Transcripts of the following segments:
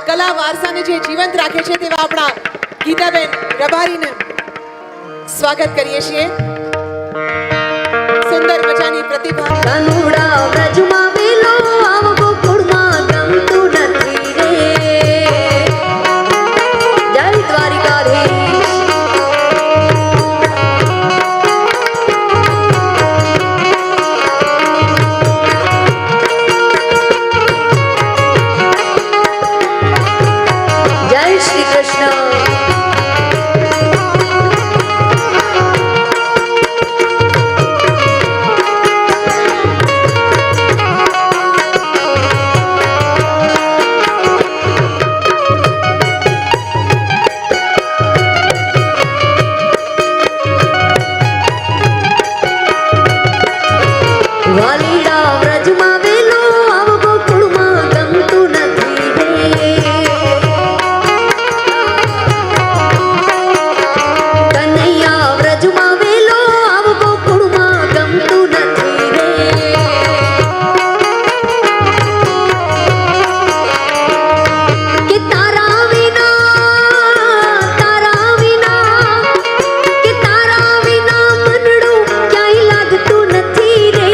કલા વારસાને જે જીવંત રાખે છે તેવા આપણા ગીતાબેન રબારીને સ્વાગત કરીએ છીએ. સુંદર મજાની પ્રતિભા. કાનુડા વ્રજમાં વેલો આવ ગોકુળમાં ગમતું નથી રે. જય દ્વારિકાધીશ. જય શ્રી કૃષ્ણ. વાલીડા વ્રજમાં વેલો આવ ગોકુળમાં ગમતું નથી રે. કનૈયા વ્રજમાં વેલો આવ ગોકુળમાં ગમતું નથી રે. કે તારા વિના કે તારા વિના મનડું ક્યાંય લાગતું નથી રે.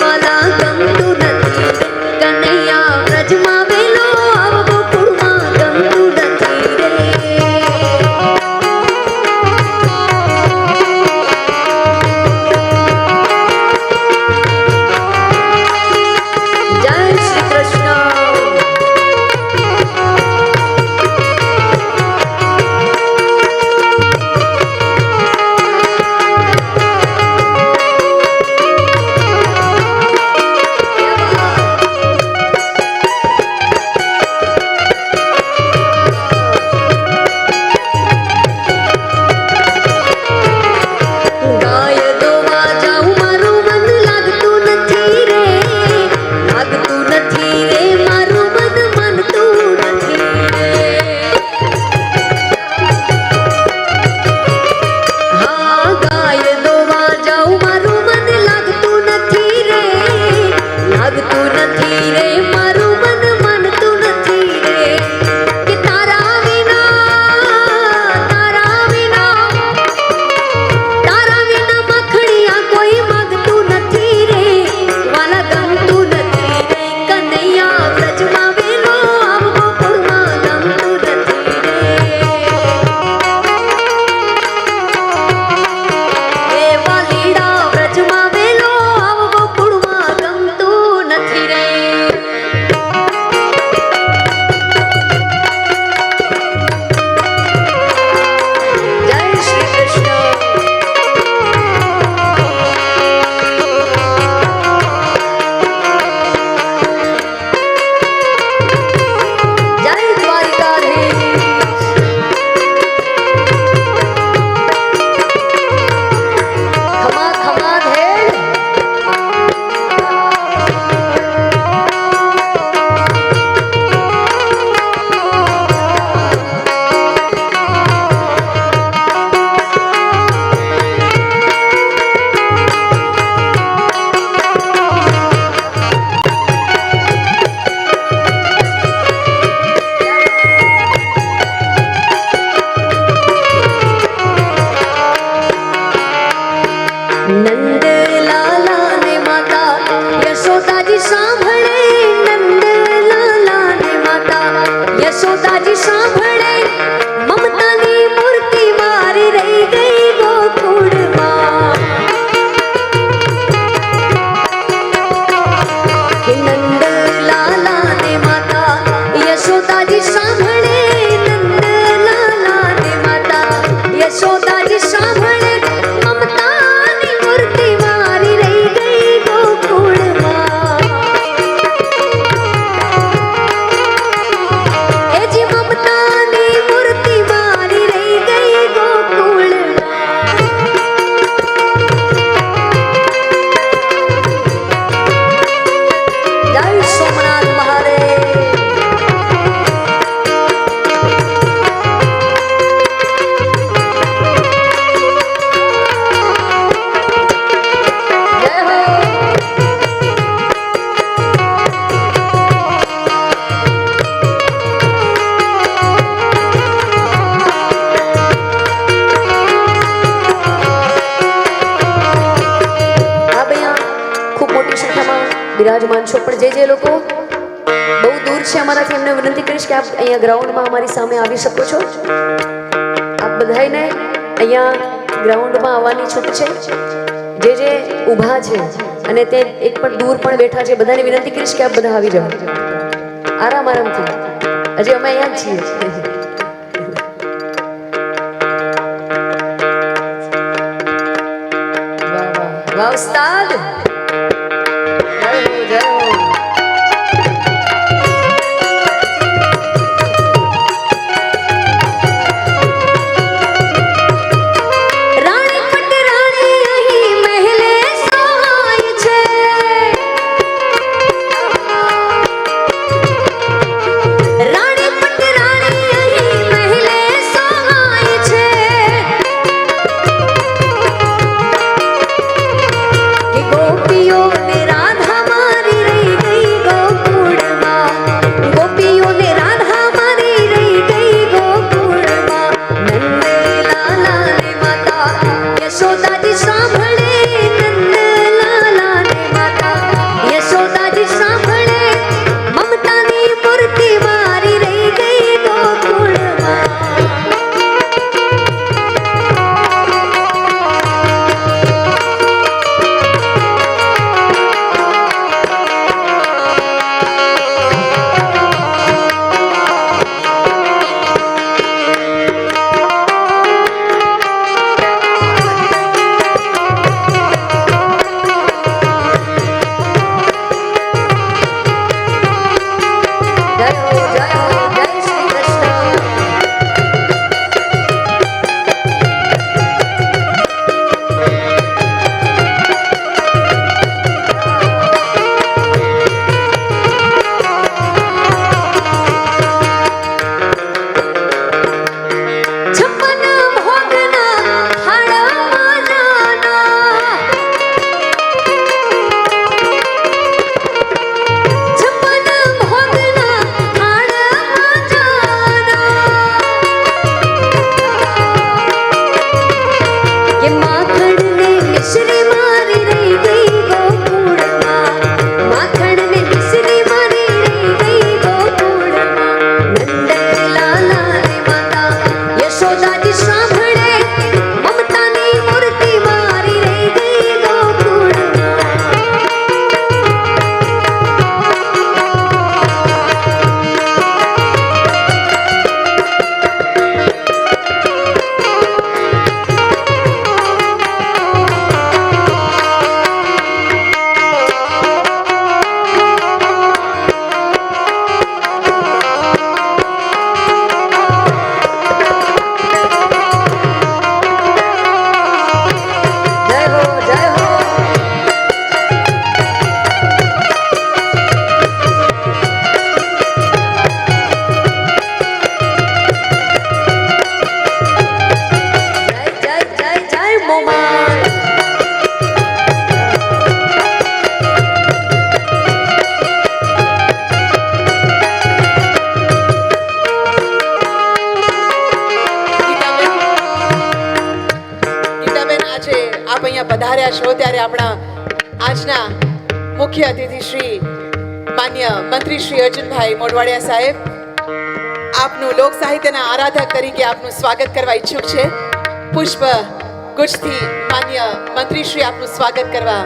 વાલા ગમતું નથી રે. કનૈયા વ્રજમાં વેલો આવ ગોકુળમાં ગમતું નથી રે. જય શ્રી કૃષ્ણ. ગાય દોવા જાઉં મારું મન લાગતું નથી રે. લાગતું નથી રે. મારું મન માનતું નથી રે. હા ગાય દોવા જાઉં મારું મન લાગતું નથી રે. લાગતું નથી રે. મારું મન માનતું નથી રે. કે તારા વિના તારા વિના મખણિયા કોઈ માંગતું નથી રે. વાલા ગમતું નથી રે. કનૈયા વ્રજમાં વેલો આવ ગોકુળમાં ગમતું નથી રે. એ વાલીડા વ્રજમાં વેલો આવ ગોકુળમાં ગમતું નથી રે. જય શ્રી કૃષ્ણ. જય દ્વારિકાધીશ. ખમા ખમા ધેડ. નંદ લાલા ને માતા યશોદાજી સાંભળે. નંદ લાલા ને માતા યશોદાજી સાંભળે. મમતાની મૂર્તિ મારી રહી ગઈ ગોકુળમાં. કે નંદ લાલા ને માતા યશોદાજી સાંભળે. નંદ લાલા ને માતા યશોદાજી સાંભળે. મમતાની મૂર્તિ મારી રહી ગઈ ગોકુળમાં. એ જી બિરાજમાન છો. પણ જે લોકો બહુ દૂર છે અમારાથી, એમને વિનંતી કરીશ કે આપ અહીંયા ગ્રાઉન્ડમાં અમારી સામે આવી શકો છો. આપ બધાને અહીંયા ગ્રાઉન્ડમાં આવવાની છૂટ છે. જે ઊભા છે અને તે એક પણ દૂર પણ બેઠા છે, બધાને વિનંતી કરીશ કે આપ બધા આવી જાઓ આરામથી. હજી અમે અહીંયા જ છીએ. વાહ ઉસ્તાદ, જય હો જય હો. પધાર્યા છો ત્યારે આપણા આજના મુખ્ય અતિથિ શ્રી માન્ય મંત્રી શ્રી અર્જુનભાઈ મોઢવાડિયા સાહેબ આપનું લોક સાહિત્યના આરાધક તરીકે આપનું સ્વાગત કરવા ઈચ્છુક છે. પુષ્પ ગુચ્છથી માન્ય મંત્રી શ્રી આપનું સ્વાગત કરવા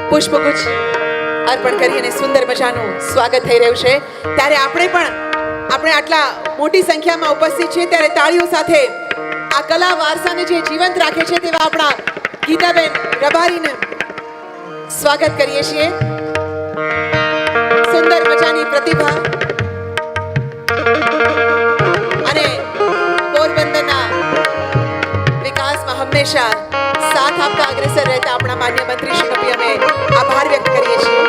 પુષ્પગુચ્છ અર્પણ કરી અને સુંદર મજાનું સ્વાગત થઈ રહ્યું છે. ત્યારે આપણે આટલા મોટી સંખ્યામાં ઉપસ્થિત છે ત્યારે તાળીઓ સાથે આ કલા વારસાને જે જીવંત રાખે છે તેવા આપણા ગીતાબેન રબારીને સ્વાગત કરીએ છીએ. સુંદર મજાની પ્રતિભા અને પોરબંદરના વિકાસમાં હંમેશા સાથ આપતા અગ્રેસર રહેતા આપણા માન્ય મંત્રી શ્રીનો બી અમે આભાર વ્યક્ત કરીએ છીએ.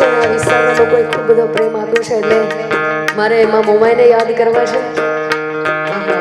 છે ને આ વિસ્તારના લોકોએ ખૂબ બધો પ્રેમ આપ્યો છે એટલે મારે એમાં મોમાઈને યાદ કરવા છે